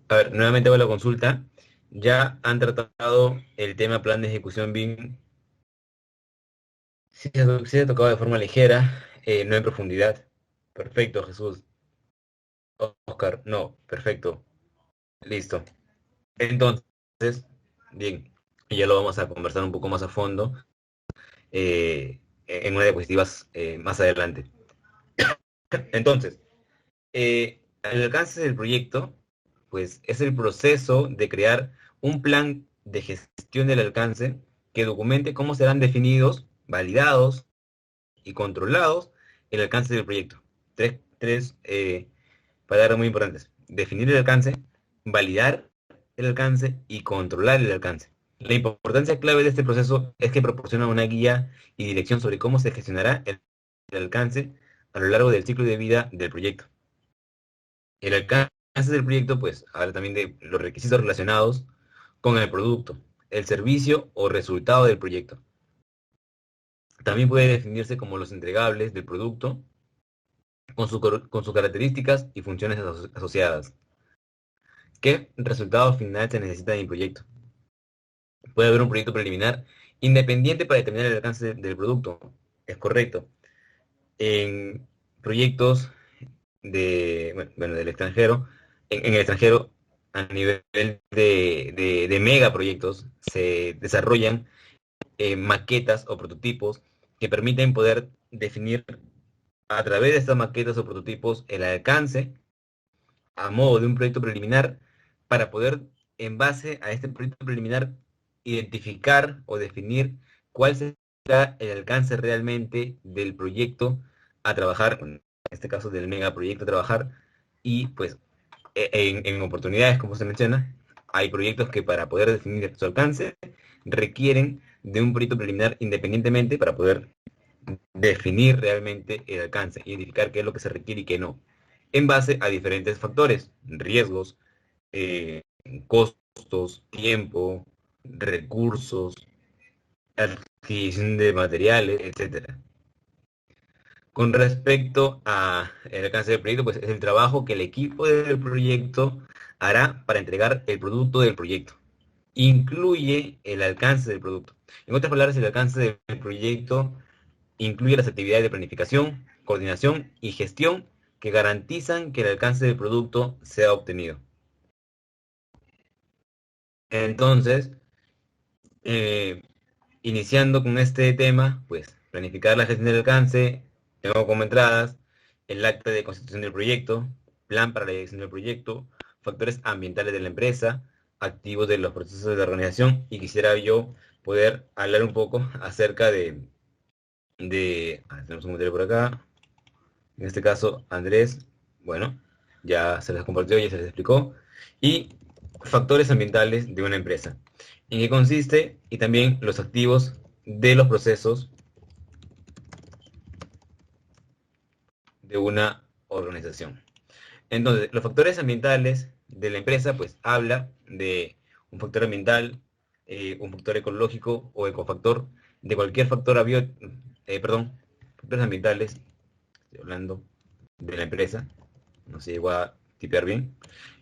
A ver, nuevamente hago la consulta. ¿Ya han tratado el tema plan de ejecución BIM? Sí se ha tocado de forma ligera, no en profundidad. Perfecto, Jesús. Oscar, no, perfecto. Listo. Entonces, bien, ya lo vamos a conversar un poco más a fondo en una diapositiva más adelante. Entonces, el alcance del proyecto, pues es el proceso de crear un plan de gestión del alcance que documente cómo serán definidos, validados y controlados el alcance del proyecto. Tres palabras muy importantes. Definir el alcance, validar el alcance y controlar el alcance. La importancia clave de este proceso es que proporciona una guía y dirección sobre cómo se gestionará el alcance a lo largo del ciclo de vida del proyecto. El alcance del proyecto, pues, habla también de los requisitos relacionados con el producto, el servicio o resultado del proyecto. También puede definirse como los entregables del producto con sus características y funciones asociadas. ¿Qué resultado final se necesita en el proyecto? Puede haber un proyecto preliminar independiente para determinar el alcance del producto. Es correcto. En proyectos del extranjero, en el extranjero, a nivel de megaproyectos, se desarrollan maquetas o prototipos que permiten poder definir a través de estas maquetas o prototipos el alcance a modo de un proyecto preliminar para poder, en base a este proyecto preliminar, identificar o definir cuál será el alcance realmente del proyecto a trabajar, en este caso del megaproyecto a trabajar, y pues en oportunidades, como se menciona, hay proyectos que para poder definir su alcance requieren de un proyecto preliminar independientemente para poder definir realmente el alcance, identificar qué es lo que se requiere y qué no, en base a diferentes factores, riesgos, eh, costos, tiempo, recursos, adquisición de materiales, etcétera. Con respecto a el alcance del proyecto, pues es el trabajo que el equipo del proyecto hará para entregar el producto del proyecto. Incluye el alcance del producto. En otras palabras, el alcance del proyecto incluye las actividades de planificación, coordinación y gestión que garantizan que el alcance del producto sea obtenido. Entonces, eh, iniciando con este tema, pues planificar la gestión del alcance, tengo como entradas el acta de constitución del proyecto, plan para la dirección del proyecto, factores ambientales de la empresa, activos de los procesos de organización, y quisiera yo poder hablar un poco acerca tenemos un comentario por acá, en este caso Andrés, bueno, ya se les compartió, ya se les explicó, y factores ambientales de una empresa, en qué consiste y también los activos de los procesos de una organización. Entonces, los factores ambientales de la empresa, pues habla de un factor ambiental, un factor ecológico o ecofactor, de cualquier factor factores ambientales, estoy hablando de la empresa, no sé si voy a tipear bien.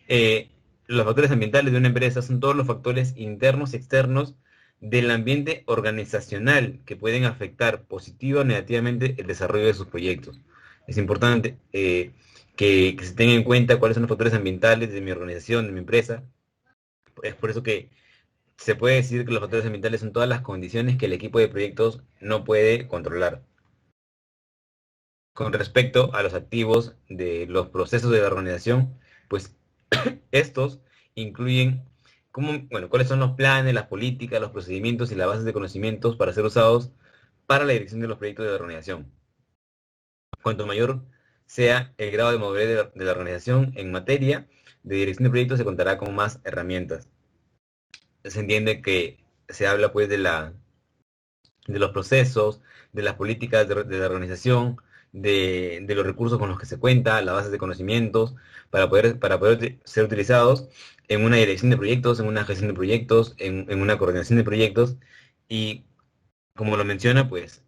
Eh, los factores ambientales de una empresa son todos los factores internos y externos del ambiente organizacional que pueden afectar positiva o negativamente el desarrollo de sus proyectos. Es importante que se tenga en cuenta cuáles son los factores ambientales de mi organización, de mi empresa. Es por eso que se puede decir que los factores ambientales son todas las condiciones que el equipo de proyectos no puede controlar. Con respecto a los activos de los procesos de la organización, pues estos incluyen cuáles son los planes, las políticas, los procedimientos y las bases de conocimientos para ser usados para la dirección de los proyectos de la organización. Cuanto mayor sea el grado de madurez de la organización en materia de dirección de proyectos, se contará con más herramientas. Se entiende que se habla pues de los procesos, de las políticas de la organización, de los recursos con los que se cuenta, las bases de conocimientos, para poder ser utilizados en una dirección de proyectos, en una gestión de proyectos, en una coordinación de proyectos. Y como lo menciona, pues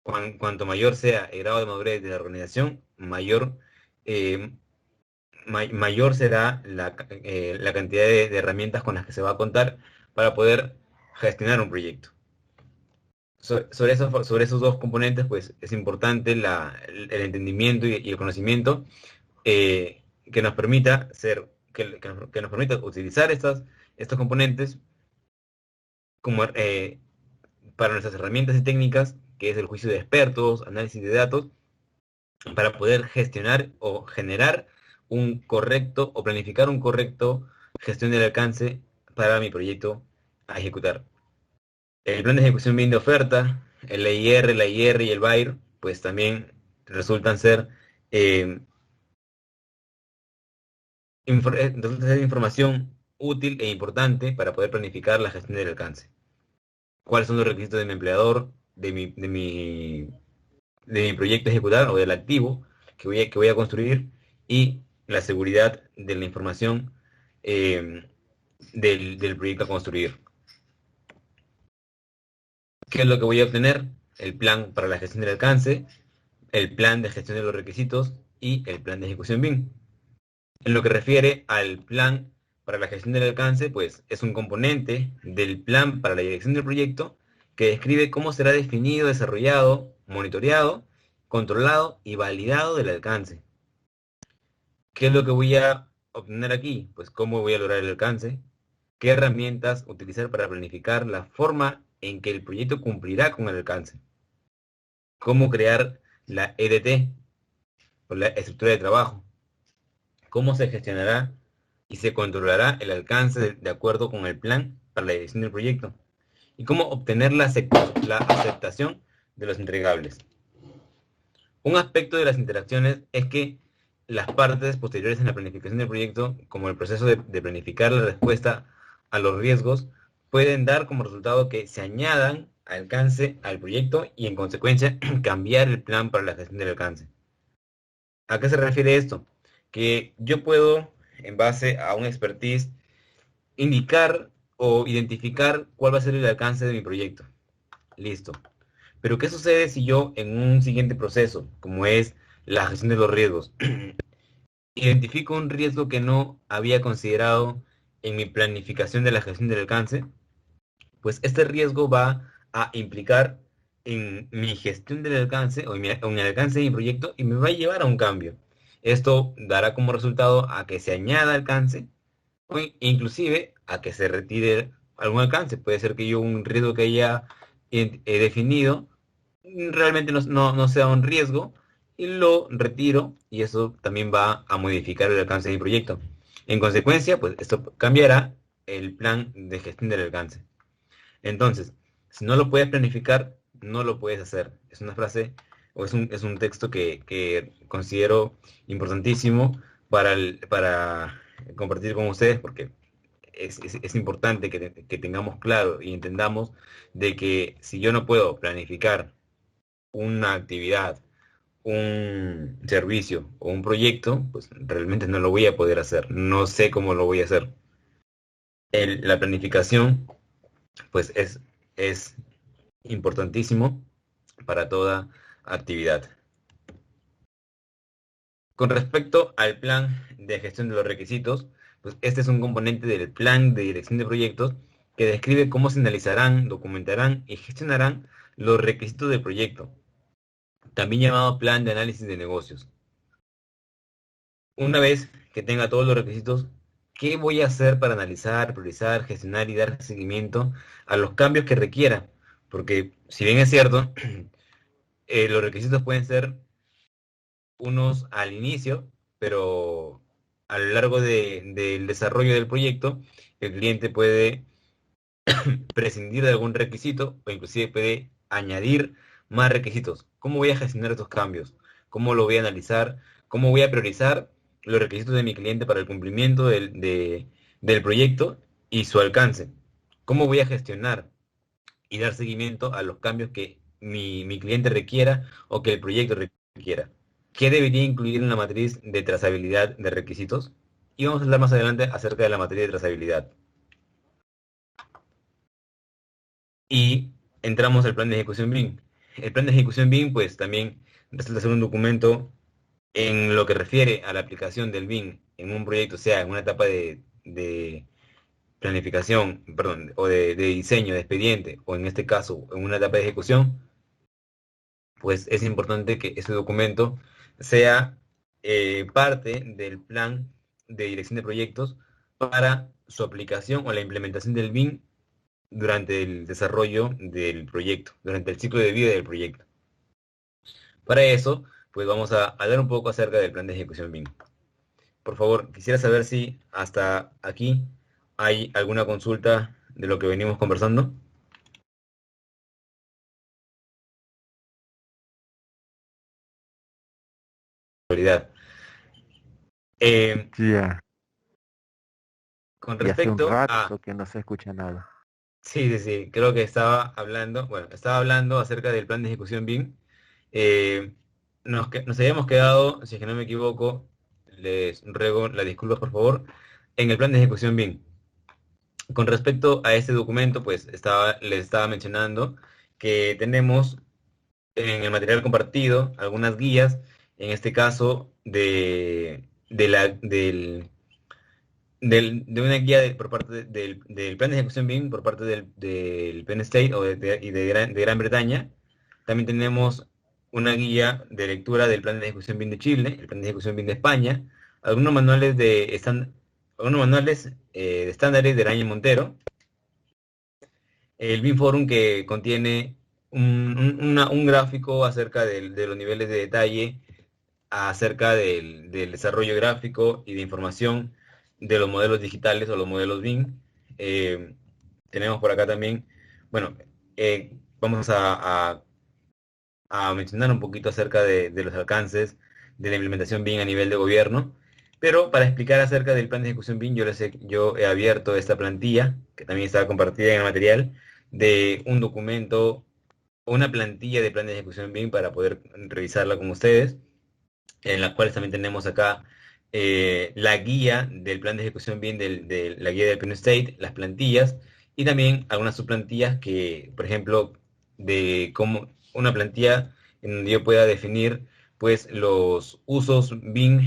cuanto mayor sea el grado de madurez de la organización, mayor, eh, mayor será la cantidad de herramientas con las que se va a contar para poder gestionar un proyecto. Sobre esos dos componentes, pues es importante el entendimiento y el conocimiento que nos permita que nos permita utilizar estos componentes como, para nuestras herramientas y técnicas, que es el juicio de expertos, análisis de datos, para poder gestionar o generar un correcto o planificar un correcto gestión del alcance para mi proyecto a ejecutar. El plan de ejecución bien de oferta, el EIR, la IR y el BAIR, pues también resultan ser, eh, resultan ser información útil e importante para poder planificar la gestión del alcance. ¿Cuáles son los requisitos de mi empleador, de mi proyecto a ejecutar o del activo que voy a construir y la seguridad de la información eh, del proyecto a construir? ¿Qué es lo que voy a obtener? El plan para la gestión del alcance, el plan de gestión de los requisitos y el plan de ejecución BIM. En lo que refiere al plan para la gestión del alcance, pues es un componente del plan para la dirección del proyecto que describe cómo será definido, desarrollado, monitoreado, controlado y validado del alcance. ¿Qué es lo que voy a obtener aquí? Pues cómo voy a lograr el alcance, qué herramientas utilizar para planificar la forma en que el proyecto cumplirá con el alcance, cómo crear la EDT o la estructura de trabajo, cómo se gestionará y se controlará el alcance de acuerdo con el plan para la dirección del proyecto y cómo obtener la aceptación de los entregables. Un aspecto de las interacciones es que las partes posteriores en la planificación del proyecto, como el proceso de planificar la respuesta a los riesgos, pueden dar como resultado que se añadan alcance al proyecto y en consecuencia cambiar el plan para la gestión del alcance. ¿A qué se refiere esto? Que yo puedo, en base a un expertise, indicar o identificar cuál va a ser el alcance de mi proyecto. Listo. Pero ¿qué sucede si yo en un siguiente proceso, como es la gestión de los riesgos, identifico un riesgo que no había considerado en mi planificación de la gestión del alcance? Pues este riesgo va a implicar en mi gestión del alcance o en el alcance de mi proyecto y me va a llevar a un cambio. Esto dará como resultado a que se añada alcance o inclusive a que se retire algún alcance. Puede ser que yo un riesgo que haya definido realmente no sea un riesgo y lo retiro y eso también va a modificar el alcance de mi proyecto. En consecuencia, pues esto cambiará el plan de gestión del alcance. Entonces, si no lo puedes planificar, no lo puedes hacer. Es una frase o es un texto que considero importantísimo para compartir con ustedes porque es importante que tengamos claro y entendamos de que si yo no puedo planificar una actividad, un servicio o un proyecto, pues realmente no lo voy a poder hacer. No sé cómo lo voy a hacer. La planificación, pues es importantísimo para toda actividad. Con respecto al plan de gestión de los requisitos, pues este es un componente del plan de dirección de proyectos que describe cómo se analizarán, documentarán y gestionarán los requisitos del proyecto, también llamado plan de análisis de negocios. Una vez que tenga todos los requisitos, ¿qué voy a hacer para analizar, priorizar, gestionar y dar seguimiento a los cambios que requiera? Porque si bien es cierto, los requisitos pueden ser unos al inicio, pero a lo largo del desarrollo del proyecto, el cliente puede prescindir de algún requisito o inclusive puede añadir más requisitos. ¿Cómo voy a gestionar estos cambios? ¿Cómo lo voy a analizar? ¿Cómo voy a priorizar los requisitos de mi cliente para el cumplimiento del proyecto y su alcance? ¿Cómo voy a gestionar y dar seguimiento a los cambios que mi cliente requiera o que el proyecto requiera? ¿Qué debería incluir en la matriz de trazabilidad de requisitos? Y vamos a hablar más adelante acerca de la matriz de trazabilidad. Y entramos al plan de ejecución BIM. El plan de ejecución BIM, pues también resulta ser un documento en lo que refiere a la aplicación del BIM en un proyecto, sea en una etapa de planificación, perdón, o de diseño, de expediente, o en este caso, en una etapa de ejecución, pues es importante que ese documento sea parte del plan de dirección de proyectos para su aplicación o la implementación del BIM durante el desarrollo del proyecto, durante el ciclo de vida del proyecto. Para eso, pues vamos a hablar un poco acerca del plan de ejecución BIM. Por favor, quisiera saber si hasta aquí hay alguna consulta de lo que venimos conversando. Eh, Ya, con y hace un respecto a... rato que no se escucha nada. Sí, sí, sí, creo que estaba hablando acerca del plan de ejecución BIM. Eh, nos habíamos quedado, si es que no me equivoco, les ruego la disculpa por favor, en el plan de ejecución BIM. Con respecto a este documento, pues les estaba mencionando que tenemos en el material compartido algunas guías, en este caso de una guía por parte del plan de ejecución BIM por parte del Penn State de Gran Bretaña. También tenemos una guía de lectura del plan de ejecución BIM de Chile, el plan de ejecución BIM de España, algunos manuales algunos manuales de estándares del año Montero, el BIM Forum que contiene un gráfico acerca de los niveles de detalle acerca del desarrollo gráfico y de información de los modelos digitales o los modelos BIM. Eh, tenemos por acá también, bueno, vamos a mencionar un poquito acerca de los alcances de la implementación BIM a nivel de gobierno, pero para explicar acerca del plan de ejecución BIM, yo he abierto esta plantilla, que también está compartida en el material, de un documento, una plantilla de plan de ejecución BIM para poder revisarla con ustedes, en las cuales también tenemos acá la guía del plan de ejecución BIM de la guía del Penn State, las plantillas y también algunas subplantillas que, por ejemplo, de cómo una plantilla en donde yo pueda definir pues los usos BIM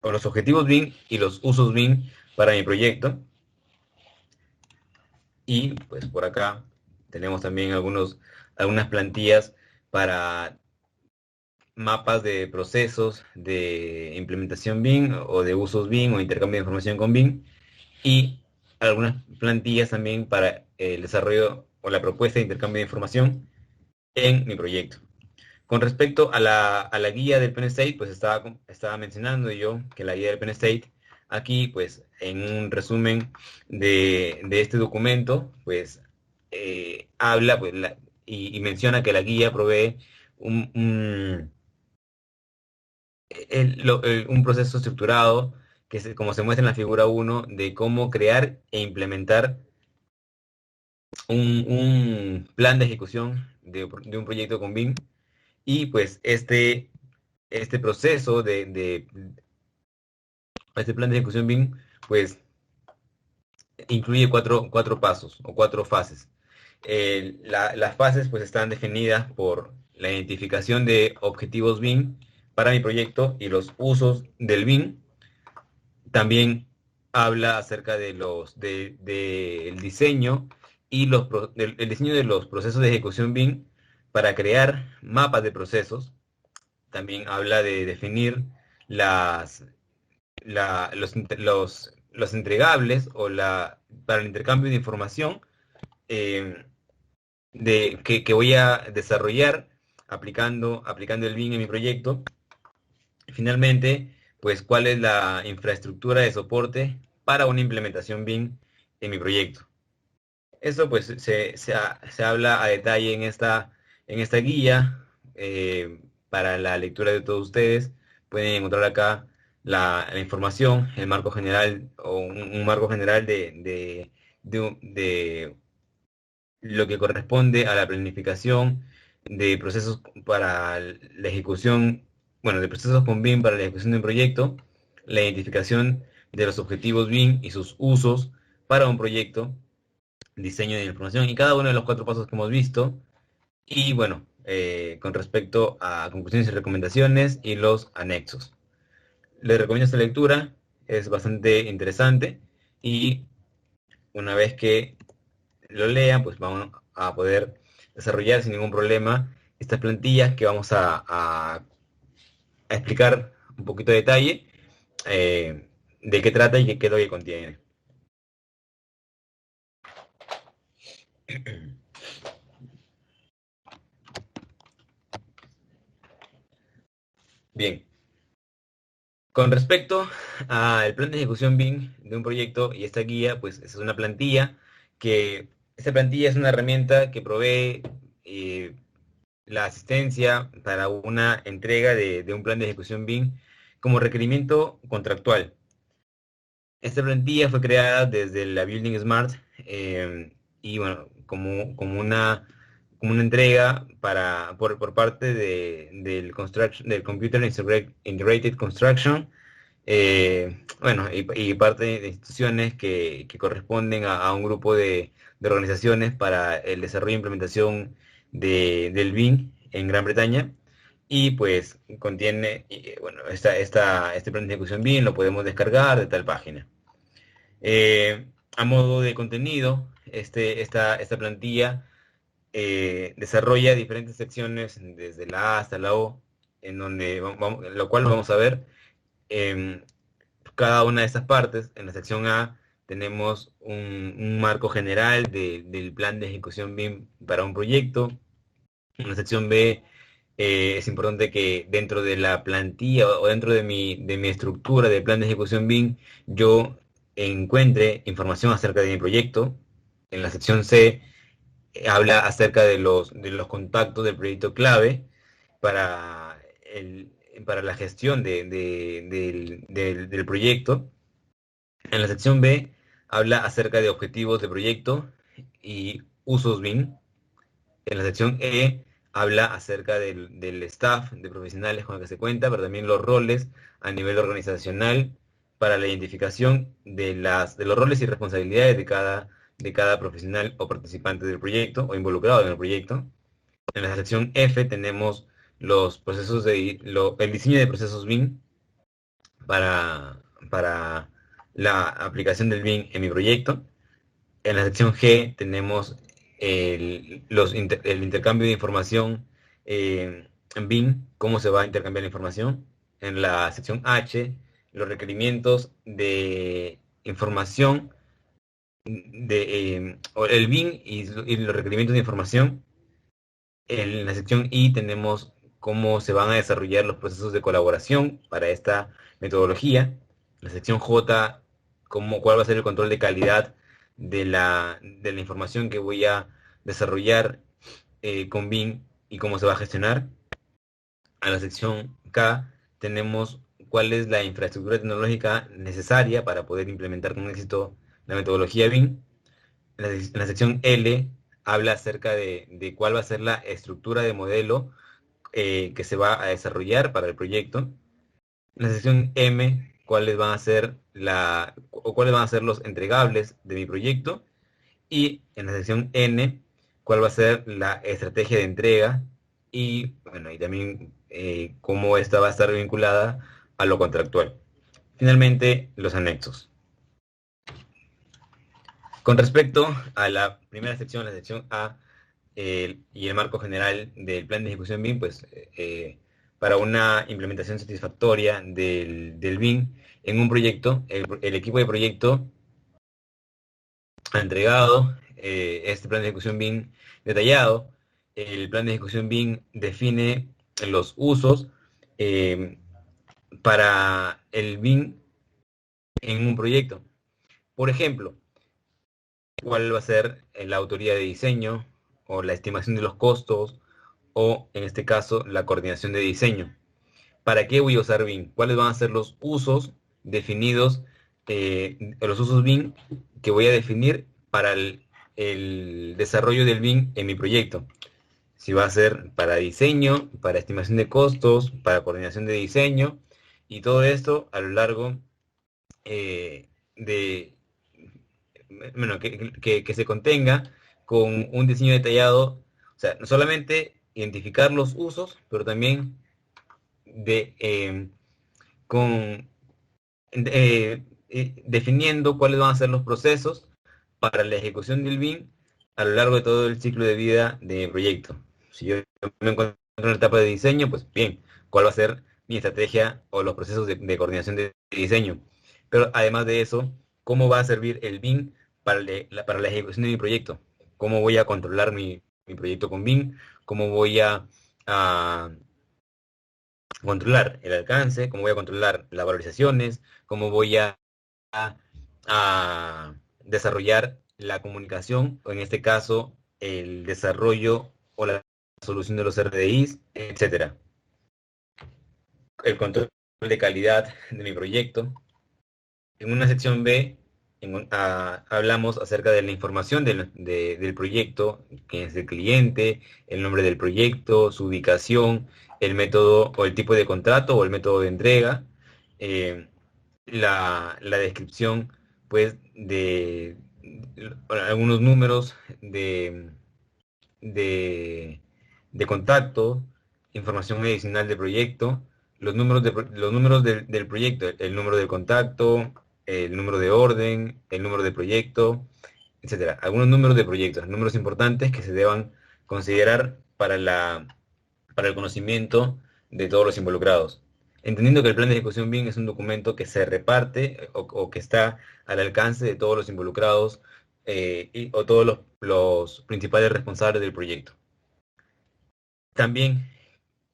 o los objetivos BIM y los usos BIM para mi proyecto. Y pues por acá tenemos también algunas plantillas para mapas de procesos de implementación BIM o de usos BIM o intercambio de información con BIM y algunas plantillas también para el desarrollo o la propuesta de intercambio de información en mi proyecto. Con respecto a la guía del Penn State, pues estaba mencionando yo que la guía del Penn State, aquí pues en un resumen de este documento, pues habla pues, y menciona que la guía provee un un proceso estructurado, como se muestra en la figura uno de cómo crear e implementar un plan de ejecución de un proyecto con BIM. Y pues este proceso este plan de ejecución BIM, pues incluye cuatro pasos o cuatro fases. Las fases pues están definidas por la identificación de objetivos BIM para mi proyecto y los usos del BIM. También habla acerca del diseño y el diseño de los procesos de ejecución BIM para crear mapas de procesos. También habla de definir las, los entregables para el intercambio de información eh, que voy a desarrollar aplicando el BIM en mi proyecto. Finalmente, pues, ¿cuál es la infraestructura de soporte para una implementación BIM en mi proyecto? Esto, pues, se habla a detalle en esta guía. Para la lectura de todos ustedes, pueden encontrar acá la información, el marco general o un marco general de lo que corresponde a la planificación de procesos para la ejecución, bueno, de procesos con BIM para la ejecución de un proyecto, la identificación de los objetivos BIM y sus usos para un proyecto, diseño de información y cada uno de los cuatro pasos que hemos visto. Y bueno, con respecto a conclusiones y recomendaciones y los anexos. les recomiendo esta lectura, es bastante interesante y una vez que lo lean, pues vamos a poder desarrollar sin ningún problema estas plantillas que vamos a explicar un poquito de detalle de qué trata y qué es lo que contiene. Bien, con respecto al plan de ejecución BIM de un proyecto y esta guía, pues esa es una plantilla que, esta plantilla es una herramienta que provee la asistencia para una entrega de un plan de ejecución BIM como requerimiento contractual. Esta plantilla fue creada desde la Building Smart y bueno, como una entrega por parte del Computer Integrated Construction, bueno, y parte de instituciones que corresponden a un grupo de organizaciones para el desarrollo e implementación del BIM en Gran Bretaña. Y pues contiene, bueno, este plan de ejecución BIM lo podemos descargar de tal página. A modo de contenido, esta plantilla desarrolla diferentes secciones desde la A hasta la O, en donde lo cual vamos a ver cada una de estas partes. En la sección A tenemos un marco general del plan de ejecución BIM para un proyecto. En la sección B es importante que dentro de la plantilla o dentro de mi estructura de plan de ejecución BIM yo encuentre información acerca de mi proyecto. En la sección C habla acerca de los contactos del proyecto clave para, para la gestión del proyecto. En la sección B habla acerca de objetivos de proyecto y usos BIM. En la sección E habla acerca del staff de profesionales con el que se cuenta, pero también los roles a nivel organizacional para la identificación de los roles y responsabilidades de cada profesional o participante del proyecto o involucrado en el proyecto. En la sección F tenemos los procesos el diseño de procesos BIM para la aplicación del BIM en mi proyecto. En la sección G tenemos el intercambio de información en BIM, cómo se va a intercambiar la información. En la sección H, los requerimientos de información o el BIM y los requerimientos de información. En la sección I tenemos cómo se van a desarrollar los procesos de colaboración para esta metodología. En la sección J, cuál va a ser el control de calidad de la información que voy a desarrollar con BIM y cómo se va a gestionar. En la sección K tenemos cuál es la infraestructura tecnológica necesaria para poder implementar con éxito la metodología BIM. En la sección L habla acerca de cuál va a ser la estructura de modelo que se va a desarrollar para el proyecto. En la sección M, cuáles van a ser cuáles van a ser los entregables de mi proyecto. Y en la sección N, cuál va a ser la estrategia de entrega y, bueno, y también cómo esta va a estar vinculada a lo contractual. Finalmente, los anexos. Con respecto a la primera sección, la sección A, y el marco general del plan de ejecución BIM, pues para una implementación satisfactoria del BIM en un proyecto, el equipo de proyecto ha entregado este plan de ejecución BIM detallado. El plan de ejecución BIM define los usos eh, para el BIM en un proyecto. Por ejemplo, cuál va a ser la autoría de diseño o la estimación de los costos o, en este caso, la coordinación de diseño. ¿Para qué voy a usar BIM? ¿Cuáles van a ser los usos definidos, los usos BIM que voy a definir para el desarrollo del BIM en mi proyecto? Si va a ser para diseño, para estimación de costos, para coordinación de diseño, y todo esto a lo largo de, bueno, que se contenga con un diseño detallado, o sea, no solamente identificar los usos, pero también de, con definiendo cuáles van a ser los procesos para la ejecución del BIM a lo largo de todo el ciclo de vida de mi proyecto. Si yo me encuentro en la etapa de diseño, pues bien, ¿cuál va a ser mi estrategia o los procesos de coordinación de diseño? Pero además de eso, ¿cómo va a servir el BIM para la ejecución de mi proyecto? ¿Cómo voy a controlar mi proyecto con BIM? ¿Cómo voy a controlar el alcance? ¿Cómo voy a controlar las valorizaciones? ¿Cómo voy a desarrollar la comunicación, o en este caso, el desarrollo o la solución de los RDIs, etcétera? El control de calidad de mi proyecto. En una sección B hablamos acerca de la información del proyecto, que es el cliente, el nombre del proyecto, su ubicación, el método o el tipo de contrato o el método de entrega, eh, la descripción pues de algunos números de, de contacto, información adicional del proyecto, los números del proyecto, el número de contacto, el número de orden, el número de proyecto, etcétera. Algunos números de proyectos, números importantes que se deban considerar para el conocimiento de todos los involucrados. Entendiendo que el plan de ejecución BIM es un documento que se reparte o que está al alcance de todos los involucrados o todos los principales responsables del proyecto. También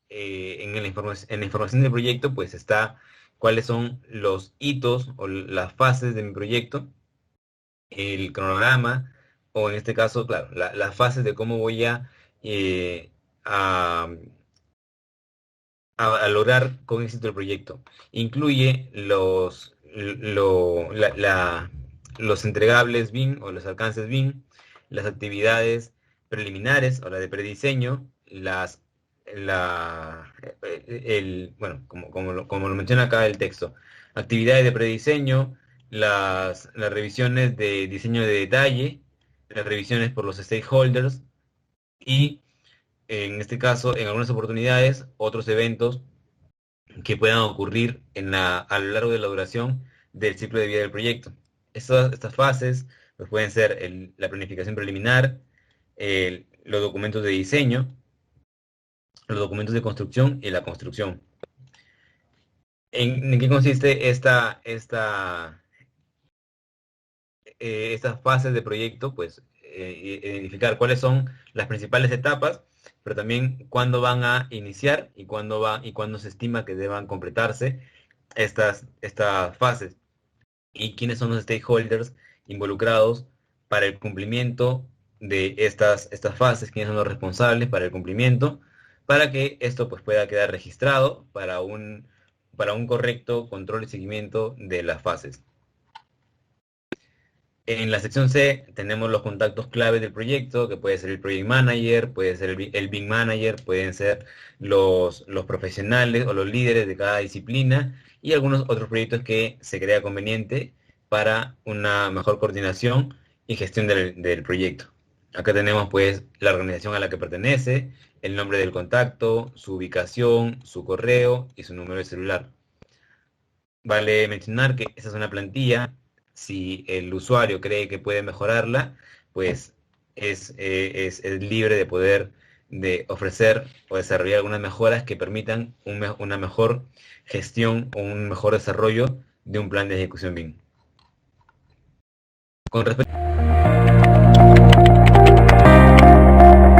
en la información del proyecto pues está cuáles son los hitos o las fases de mi proyecto, el cronograma, o en este caso, claro, las fases de cómo voy eh, a, a lograr con éxito el proyecto. Incluye los entregables BIM o los alcances BIM, las actividades preliminares o la de prediseño, bueno, como lo menciona acá el texto, actividades de prediseño, las revisiones de diseño de detalle, las revisiones por los stakeholders y, en este caso, en algunas oportunidades, otros eventos que puedan ocurrir a lo largo de la duración del ciclo de vida del proyecto. Estas fases pues, pueden ser la planificación preliminar, los documentos de diseño, los documentos de construcción y la construcción. ¿En qué consiste estas fases de proyecto? Pues identificar cuáles son las principales etapas, pero también cuándo van a iniciar y cuándo se estima que deban completarse estas fases, y quiénes son los stakeholders involucrados para el cumplimiento de estas fases, quiénes son los responsables para el cumplimiento, para que esto pues, pueda quedar registrado para un correcto control y seguimiento de las fases. En la sección C tenemos los contactos clave del proyecto, que puede ser el Project Manager, puede ser el BIM Manager, pueden ser los profesionales o los líderes de cada disciplina y algunos otros proyectos que se crea conveniente para una mejor coordinación y gestión del proyecto. Acá tenemos pues la organización a la que pertenece, el nombre del contacto, su ubicación, su correo y su número de celular. Vale mencionar que esta es una plantilla. Si el usuario cree que puede mejorarla, pues es libre de poder ofrecer o desarrollar algunas mejoras que permitan una mejor gestión o un mejor desarrollo de un plan de ejecución BIM. Con respecto